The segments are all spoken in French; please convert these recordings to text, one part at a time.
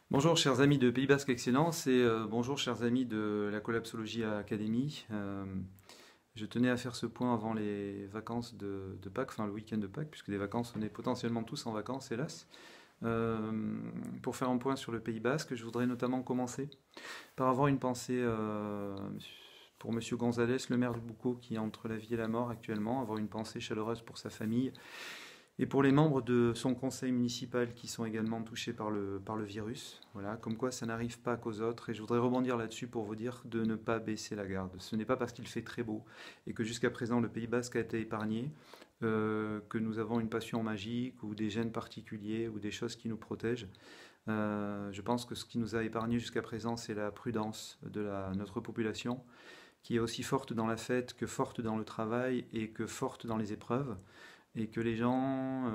Bonjour chers amis de Pays Basque Excellence et bonjour chers amis de la Collapsologie Academy. Je tenais à faire ce point avant les vacances de Pâques, enfin le week-end de Pâques, puisque des vacances, on est potentiellement tous en vacances, hélas. Euh, pour faire un point sur le Pays Basque, je voudrais notamment commencer par avoir une pensée pour Monsieur González, le maire de Boucau, qui est entre la vie et la mort actuellement, avoir une pensée chaleureuse pour sa famille et pour les membres de son conseil municipal qui sont également touchés par le virus. Voilà, comme quoi ça n'arrive pas qu'aux autres. Et je voudrais rebondir là-dessus pour vous dire de ne pas baisser la garde. Ce n'est pas parce qu'il fait très beau et que jusqu'à présent le Pays Basque a été épargné que nous avons une passion magique ou des gènes particuliers ou des choses qui nous protègent. Je pense que ce qui nous a épargné jusqu'à présent, c'est la prudence de notre population, qui est aussi forte dans la fête que forte dans le travail et que forte dans les épreuves et que les gens,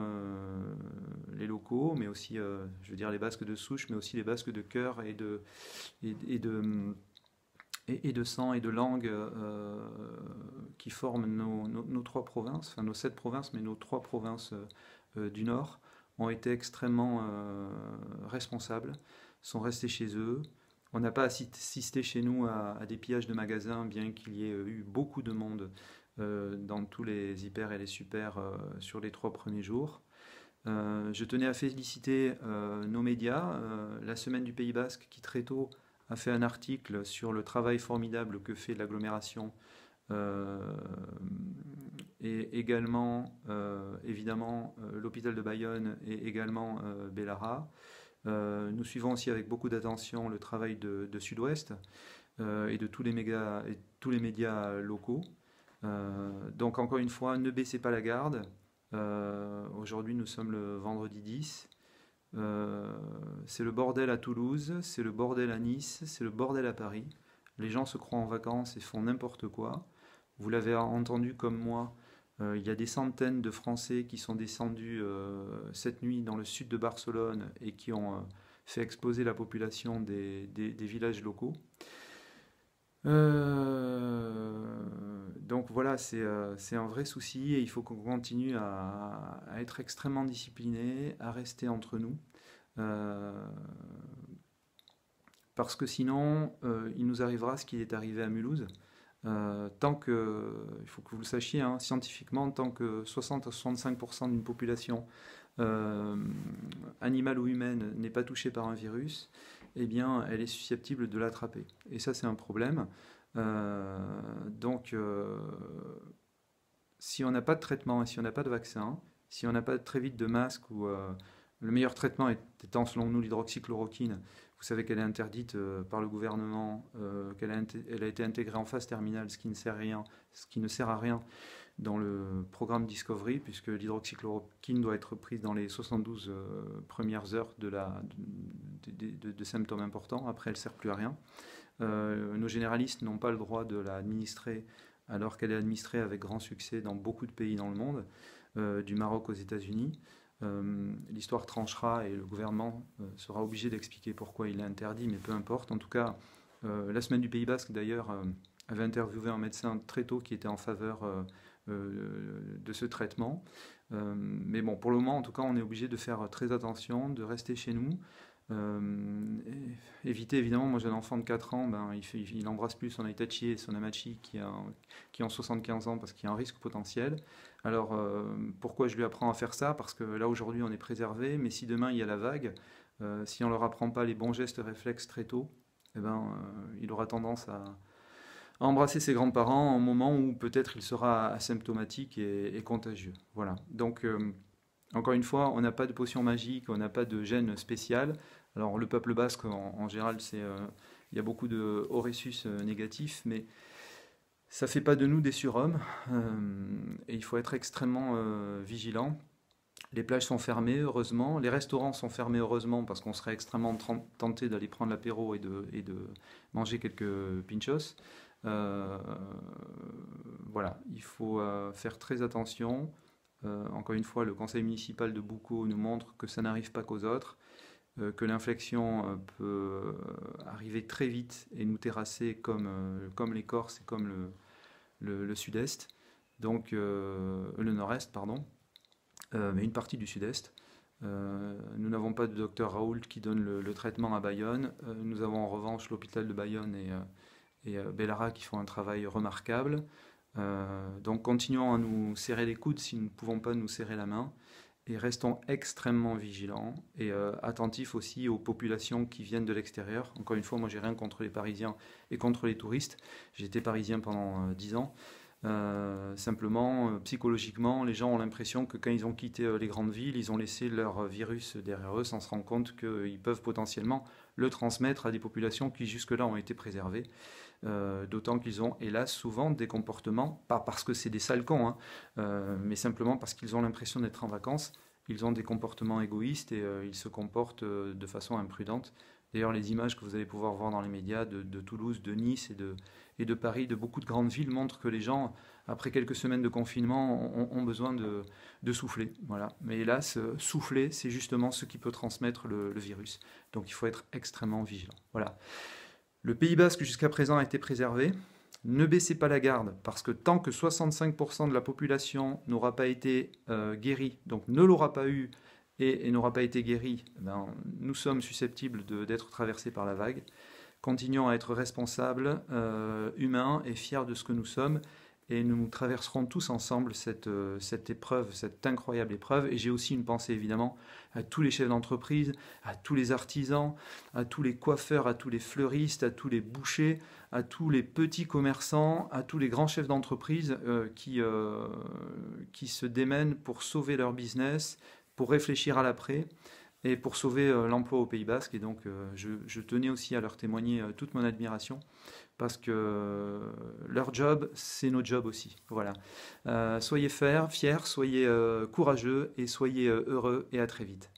les locaux, mais aussi, je veux dire, les Basques de souche, mais aussi les Basques de cœur et de sang et de langue qui forment nos trois provinces, enfin nos sept provinces, mais nos trois provinces du Nord, ont été extrêmement responsables, sont restés chez eux. On n'a pas assisté chez nous à des pillages de magasins, bien qu'il y ait eu beaucoup de monde dans tous les hyper et les super sur les 3 premiers jours. Je tenais à féliciter nos médias, la Semaine du Pays Basque qui très tôt a fait un article sur le travail formidable que fait l'agglomération euh, et également évidemment l'hôpital de Bayonne et également Bellara. Nous suivons aussi avec beaucoup d'attention le travail de Sud-Ouest et de tous les médias locaux. Donc encore une fois, ne baissez pas la garde. Aujourd'hui, nous sommes le vendredi 10. C'est le bordel à Toulouse, c'est le bordel à Nice, c'est le bordel à Paris. Les gens se croient en vacances et font n'importe quoi. Vous l'avez entendu comme moi, il y a des centaines de Français qui sont descendus cette nuit dans le sud de Barcelone et qui ont fait exploser la population des villages locaux. Donc voilà, c'est un vrai souci et il faut qu'on continue à être extrêmement discipliné, à rester entre nous. Euh, Parce que sinon, il nous arrivera ce qui est arrivé à Mulhouse. Tant que, il faut que vous le sachiez, hein, scientifiquement, tant que 60 à 65% d'une population euh, animale ou humaine n'est pas touchée par un virus, eh bien, elle est susceptible de l'attraper. Et ça, c'est un problème. Euh, donc, si on n'a pas de traitement et si on n'a pas de vaccin, si on n'a pas très vite de masque ou le meilleur traitement étant selon nous l'hydroxychloroquine, vous savez qu'elle est interdite par le gouvernement, elle a été intégrée en phase terminale, ce qui ne sert à rien dans le programme Discovery, puisque l'hydroxychloroquine doit être prise dans les 72 premières heures de symptômes importants. Après, elle ne sert plus à rien. Nos généralistes n'ont pas le droit de l'administrer alors qu'elle est administrée avec grand succès dans beaucoup de pays dans le monde, du Maroc aux États-Unis. L'histoire tranchera et le gouvernement sera obligé d'expliquer pourquoi il l'a interdit, mais peu importe. En tout cas, la Semaine du Pays Basque, d'ailleurs, avait interviewé un médecin très tôt qui était en faveur de ce traitement. Mais bon, pour le moment, en tout cas, on est obligé de faire très attention, de rester chez nous. Éviter évidemment, moi j'ai un enfant de 4 ans, ben, il embrasse plus son Aitachi et son Amachi qui ont 75 ans parce qu'il y a un risque potentiel. Alors pourquoi je lui apprends à faire ça? Parce que là aujourd'hui on est préservé, mais si demain il y a la vague, si on ne leur apprend pas les bons gestes réflexes très tôt, eh ben, il aura tendance à embrasser ses grands-parents au moment où peut-être il sera asymptomatique et contagieux. Voilà. Donc encore une fois, on n'a pas de potion magique, on n'a pas de gène spécial. Alors le peuple basque, en général, il y a beaucoup de Horésus négatifs, mais ça ne fait pas de nous des surhommes. Et il faut être extrêmement vigilant. Les plages sont fermées, heureusement. Les restaurants sont fermés, heureusement, parce qu'on serait extrêmement tenté d'aller prendre l'apéro et de manger quelques pinchos. Euh, voilà, il faut faire très attention. Encore une fois, le conseil municipal de Boucau nous montre que ça n'arrive pas qu'aux autres, que l'infection peut arriver très vite et nous terrasser comme les Corses et comme le sud-est, donc le nord-est, pardon, mais une partie du sud-est. Nous n'avons pas de docteur Raoult qui donne le traitement à Bayonne. Nous avons en revanche l'hôpital de Bayonne et Bellara qui font un travail remarquable. Donc continuons à nous serrer les coudes si nous ne pouvons pas nous serrer la main. Et restons extrêmement vigilants et attentifs aussi aux populations qui viennent de l'extérieur. Encore une fois, moi j'ai rien contre les Parisiens et contre les touristes. J'ai été parisien pendant 10 ans. Simplement, psychologiquement, les gens ont l'impression que quand ils ont quitté les grandes villes, ils ont laissé leur virus derrière eux sans se rendre compte qu'ils peuvent potentiellement le transmettre à des populations qui jusque-là ont été préservées. D'autant qu'ils ont, hélas, souvent des comportements, pas parce que c'est des sales cons, hein, mais simplement parce qu'ils ont l'impression d'être en vacances. Ils ont des comportements égoïstes et ils se comportent de façon imprudente. D'ailleurs, les images que vous allez pouvoir voir dans les médias de Toulouse, de Nice et de Paris, de beaucoup de grandes villes, montrent que les gens, après quelques semaines de confinement, ont besoin de souffler. Voilà. Mais hélas, souffler, c'est justement ce qui peut transmettre le virus. Donc il faut être extrêmement vigilant. Voilà. Le Pays Basque jusqu'à présent a été préservé. Ne baissez pas la garde, parce que tant que 65% de la population n'aura pas été guérie, donc ne l'aura pas eu et n'aura pas été guérie, ben, nous sommes susceptibles d'être traversés par la vague. Continuons à être responsables, humains et fiers de ce que nous sommes. Et nous traverserons tous ensemble cette épreuve, cette incroyable épreuve. Et j'ai aussi une pensée évidemment à tous les chefs d'entreprise, à tous les artisans, à tous les coiffeurs, à tous les fleuristes, à tous les bouchers, à tous les petits commerçants, à tous les grands chefs d'entreprise qui se démènent pour sauver leur business, pour réfléchir à l'après et pour sauver l'emploi au Pays Basque. Et donc je tenais aussi à leur témoigner toute mon admiration, parce que leur job, c'est notre job aussi. Voilà. Soyez fiers, soyez courageux et soyez heureux, et à très vite.